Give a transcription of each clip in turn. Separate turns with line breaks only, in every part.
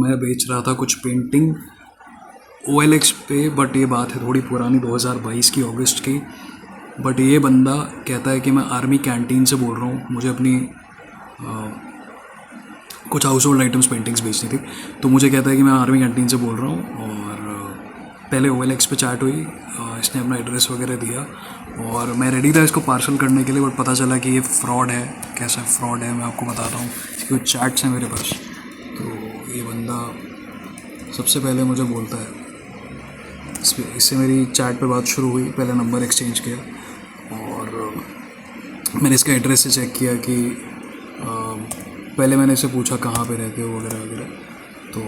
मैं बेच रहा था कुछ पेंटिंग OLX पे, बट ये बात है थोड़ी पुरानी, 2022 की अगस्त की। बट ये बंदा कहता है कि मैं आर्मी कैंटीन से बोल रहा हूँ, मुझे अपनी कुछ हाउस होल्ड आइटम्स पेंटिंग्स बेचनी थी। तो मुझे कहता है कि मैं आर्मी कैंटीन से बोल रहा हूँ, और पहले OLX पे चैट हुई, इसने अपना एड्रेस वगैरह दिया और मैं रेडी था इसको पार्सल करने के लिए, बट पता चला कि ये फ्रॉड है। कैसा फ्रॉड है मैं आपको बताता हूँ, इसके कुछ चैट्स हैं मेरे पास। तो ये बंदा सबसे पहले मुझे बोलता है, इससे मेरी चैट पे बात शुरू हुई, पहले नंबर एक्सचेंज किया और मैंने इसका एड्रेस से चेक किया कि पहले मैंने इसे पूछा कहाँ पे रहते हो वगैरह वगैरह। तो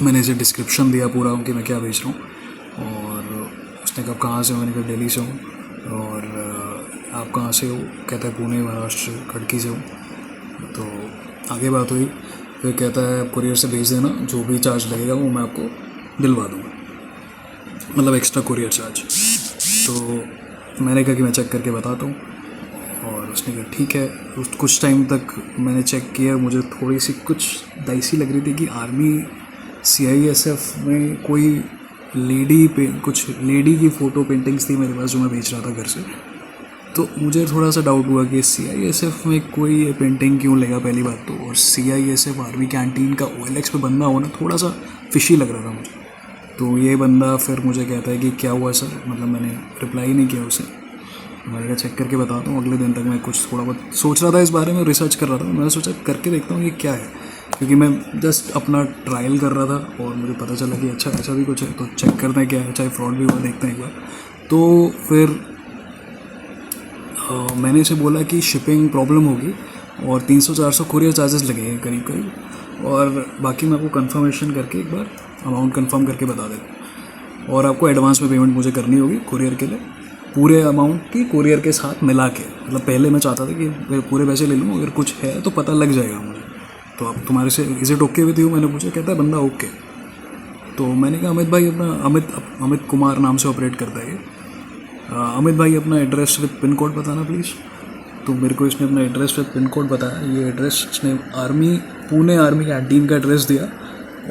मैंने इसे डिस्क्रिप्शन दिया पूरा कि मैं क्या बेच रहा हूँ, और उसने कहा कहाँ से हो, मैंने कहा दिल्ली से हूँ। और आप कहाँ से हो, कहता है पुणे महाराष्ट्र खड़की से हूँ। तो आगे बात हुई, फिर कहता है आप कुरियर से भेज देना, जो भी चार्ज लगेगा वो मैं आपको दिलवा दूँगा, मतलब एक्स्ट्रा कुरियर चार्ज। तो मैंने कहा कि मैं चेक करके बताता हूँ, और उसने कहा ठीक है। कुछ टाइम तक मैंने चेक किया, मुझे थोड़ी सी कुछ डाइसी लग रही थी कि आर्मी CISF में कोई कुछ लेडी की फ़ोटो पेंटिंग्स थी मेरे पास जो मैं बेच रहा था घर से। तो मुझे थोड़ा सा डाउट हुआ कि CISF में कोई ये पेंटिंग क्यों लेगा, पहली बात तो। और CISF आर्मी कैंटीन का OLX पे बंदा होना थोड़ा सा फिशी लग रहा था मुझे। तो ये बंदा फिर मुझे कहता है कि क्या हुआ सर, मतलब मैंने रिप्लाई नहीं किया उसे। मैंने कहा चेक करके बताता हूँ। अगले दिन तक मैं कुछ थोड़ा बहुत सोच रहा था इस बारे में, रिसर्च कर रहा था। मैंने सोचा करके देखता हूँ ये क्या है, क्योंकि मैं जस्ट अपना ट्रायल कर रहा था और मुझे पता चला कि अच्छा ऐसा भी कुछ है, तो चेक करते हैं क्या है, चाहे फ्रॉड भी हुआ देखते हैं एक बार। तो फिर मैंने इसे बोला कि शिपिंग प्रॉब्लम होगी और 300-400 कुरियर चार्जेस लगेंगे करीब करीब, और बाकी मैं आपको कंफर्मेशन करके एक बार अमाउंट कंफर्म करके बता देता हूँ। और आपको एडवांस में पेमेंट मुझे करनी होगी कुरियर के लिए, पूरे अमाउंट की कुरियर के साथ मिला के। मतलब पहले मैं चाहता था कि पूरे पैसे ले लूँ, अगर कुछ है तो पता लग जाएगा मुझे। तो अब तुम्हारे से is it okay with you, मैंने पूछा। कहता है बंदा ओके। तो मैंने कहा अमित भाई अपना, अमित कुमार नाम से ऑपरेट करता है ये। अमित भाई अपना एड्रेस विद पिन कोड बताना प्लीज़। तो मेरे को इसने अपना एड्रेस विद पिन कोड बताया। ये एड्रेस इसने पुणे आर्मी कैंटीन का एड्रेस दिया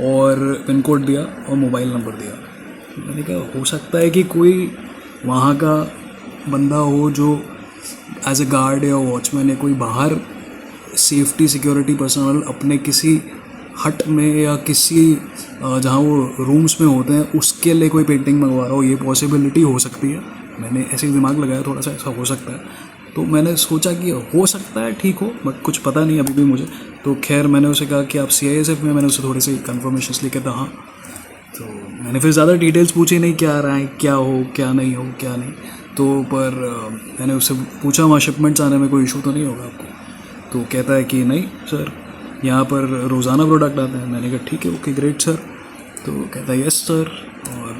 और पिन कोड दिया और मोबाइल नंबर दिया। मैंने कहा हो सकता है कि कोई वहाँ का बंदा हो जो एज ए गार्ड या वॉचमैन या कोई बाहर सेफ्टी सिक्योरिटी पर्सनल अपने किसी हट में या किसी जहाँ वो रूम्स में होते हैं उसके लिए कोई पेंटिंग मंगवा रहा हो। ये पॉसिबिलिटी हो सकती है। मैंने ऐसे ही दिमाग लगाया थोड़ा सा, ऐसा हो सकता है। तो मैंने सोचा कि हो सकता है ठीक हो, बट कुछ पता नहीं अभी भी मुझे। तो खैर मैंने उसे कहा कि आप CISF में, मैंने उसे थोड़ी सी कन्फर्मेशन लिखे था। हाँ, तो मैंने फिर ज़्यादा डिटेल्स पूछी नहीं, क्या आ रहा है, क्या हो क्या नहीं हो क्या नहीं। तो पर मैंने उससे पूछा वहाँ शिपमेंट्स आने में कोई इशू तो नहीं होगा आपको। तो कहता है कि नहीं सर, यहाँ पर रोज़ाना प्रोडक्ट आते हैं। मैंने कहा ठीक है, ओके ग्रेट सर। तो कहता है यस सर, और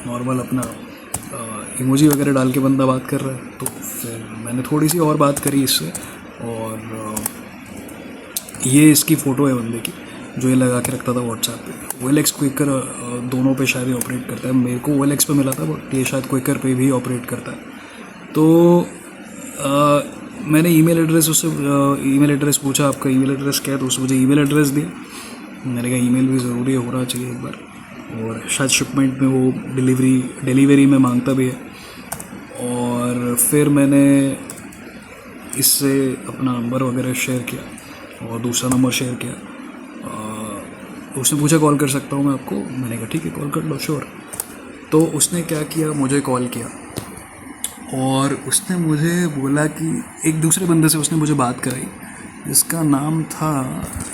नॉर्मल अपना इमोजी वगैरह डाल के बंदा बात कर रहा है। तो फिर मैंने थोड़ी सी और बात करी इससे, और ये इसकी फ़ोटो है बंदे की जो ये लगा के रखता था व्हाट्सएप पे। OLX क्विकर दोनों पे शायद ऑपरेट करता है। मेरे को OLX पे मिला था, बट ये शायद क्विकर पे भी ऑपरेट करता है। तो मैंने ईमेल एड्रेस पूछा, आपका ईमेल एड्रेस क्या है। तो उसने मुझे ईमेल एड्रेस दिया। मैंने कहा ईमेल भी ज़रूरी होना चाहिए एक बार, और शायद शिपमेंट में वो डिलीवरी में मांगता भी है। और फिर मैंने इससे अपना नंबर वगैरह शेयर किया और दूसरा नंबर शेयर किया। उसने पूछा कॉल कर सकता हूँ मैं आपको। मैंने कहा ठीक है कॉल कर लो, श्योर। तो उसने क्या किया, मुझे कॉल किया और उसने मुझे बोला कि एक दूसरे बंदे से उसने मुझे बात कराई, जिसका नाम था,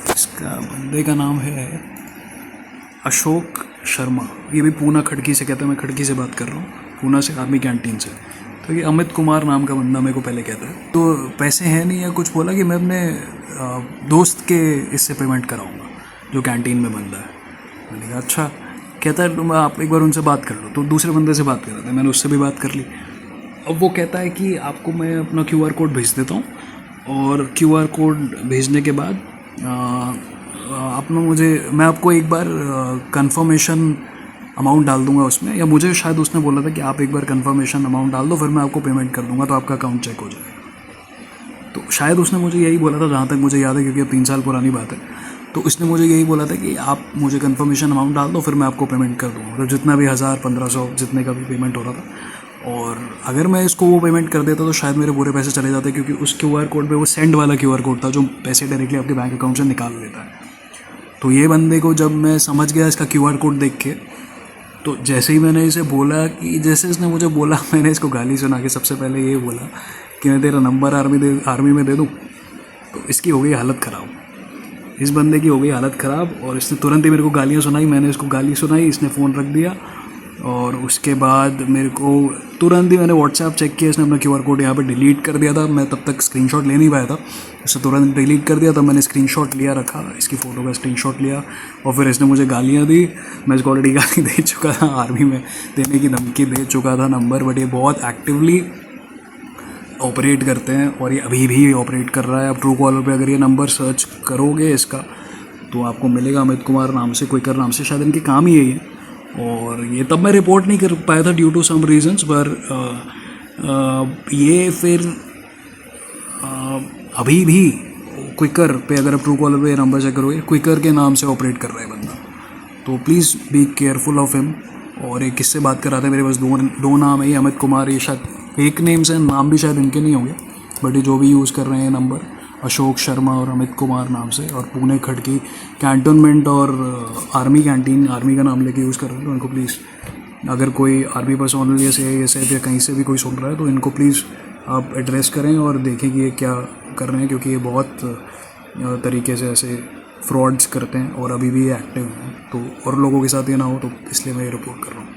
इसका बंदे का नाम है अशोक शर्मा। ये भी पूना खड़की से, कहता है मैं खड़की से बात कर रहा हूँ, पूना से आर्मी कैंटीन से। तो ये अमित कुमार नाम का बंदा मेरे को पहले कहता है। तो पैसे हैं नहीं या कुछ बोला कि मैं अपने दोस्त के इससे पेमेंट कराऊँगा जो कैंटीन में बंदा है। मैंने कहा अच्छा। कहता है तुम आप एक बार उनसे बात कर लो। तो दूसरे बंदे से बात कर रहा था, मैंने उससे भी बात कर ली। अब वो कहता है कि आपको मैं अपना QR कोड भेज देता हूँ, और QR कोड भेजने के बाद मैं आपको एक बार कंफर्मेशन अमाउंट डाल दूंगा उसमें, या मुझे शायद उसने बोला था कि आप एक बार कंफर्मेशन अमाउंट डाल दो, फिर मैं आपको पेमेंट कर दूंगा, तो आपका अकाउंट चेक हो जाएगा। तो शायद उसने मुझे यही बोला था, जहाँ तक मुझे याद है, क्योंकि अब 3 साल पुरानी बात है। तो इसने मुझे यही बोला था कि आप मुझे कंफर्मेशन अमाउंट डाल दो, फिर मैं आपको पेमेंट कर दूँगा। तो जितना भी 1000-1500 जितने का भी पेमेंट हो रहा था, और अगर मैं इसको वो पेमेंट कर देता तो शायद मेरे पूरे पैसे चले जाते, क्योंकि उस QR कोड पे वो सेंड वाला QR कोड था जो पैसे डायरेक्टली आपके बैंक अकाउंट से निकाल लेता है। तो ये बंदे को जब मैं समझ गया इसका QR कोड देख के, तो जैसे ही मैंने इसे बोला कि जैसे इसने मुझे बोला, मैंने इसको गाली सुना के सबसे पहले ये बोला कि मैं तेरा नंबर आर्मी में दे दूँ। तो इसकी हो गई हालत ख़राब, इस बंदे की हो गई हालत ख़राब, और इसने तुरंत ही मेरे को गालियाँ सुनाई। मैंने इसको गाली सुनाई, इसने फ़ोन रख दिया, और उसके बाद मेरे को तुरंत ही मैंने व्हाट्सएप चेक किया, इसने अपना QR कोड यहाँ पे डिलीट कर दिया था। मैं तब तक स्क्रीनशॉट ले नहीं पाया था, इसने तुरंत डिलीट कर दिया। तब मैंने स्क्रीनशॉट लिया, रखा इसकी फ़ोटो का स्क्रीनशॉट लिया, और फिर इसने मुझे गालियाँ दी। मैं इसको ऑलरेडी गाली दे चुका था, आर्मी में देने की धमकी दे चुका था नंबर, बट ये बहुत एक्टिवली ऑपरेट करते हैं, और ये अभी भी ऑपरेट कर रहा है। अब ट्रू कॉलर पे अगर ये नंबर सर्च करोगे इसका, तो आपको मिलेगा अमित कुमार नाम से, क्विकर नाम से, शायद इनके काम ही यही है। और ये तब मैं रिपोर्ट नहीं कर पाया था ड्यू टू सम रीजंस, पर ये फिर अभी भी क्विकर पे, अगर आप ट्रू कॉलर पे नंबर चेक करोगे, क्विकर के नाम से ऑपरेट कर रहा है बंदा। तो please be careful of him. और एक किससे बात कर रहा था, मेरे पास दो नाम है, ये अमित कुमार, ये शायद फेक नेम्स हैं, नाम भी शायद इनके नहीं होंगे, बट ये जो भी यूज़ कर रहे हैं नंबर, अशोक शर्मा और अमित कुमार नाम से, और पुणे खड़की कैंटोनमेंट और आर्मी कैंटीन, आर्मी का नाम लेके यूज़ कर रहे हैं। तो इनको प्लीज़, अगर कोई आर्मी पर्सोनल या CISF या कहीं से भी कोई सुन रहा है, तो इनको प्लीज़ आप एड्रेस करें और देखें कि ये क्या कर रहे हैं, क्योंकि ये बहुत तरीके से ऐसे फ्रॉड्स करते हैं और अभी भी एक्टिव हैं। तो और लोगों के साथ ये ना हो, तो इसलिए मैं ये रिपोर्ट कर रहा हूँ।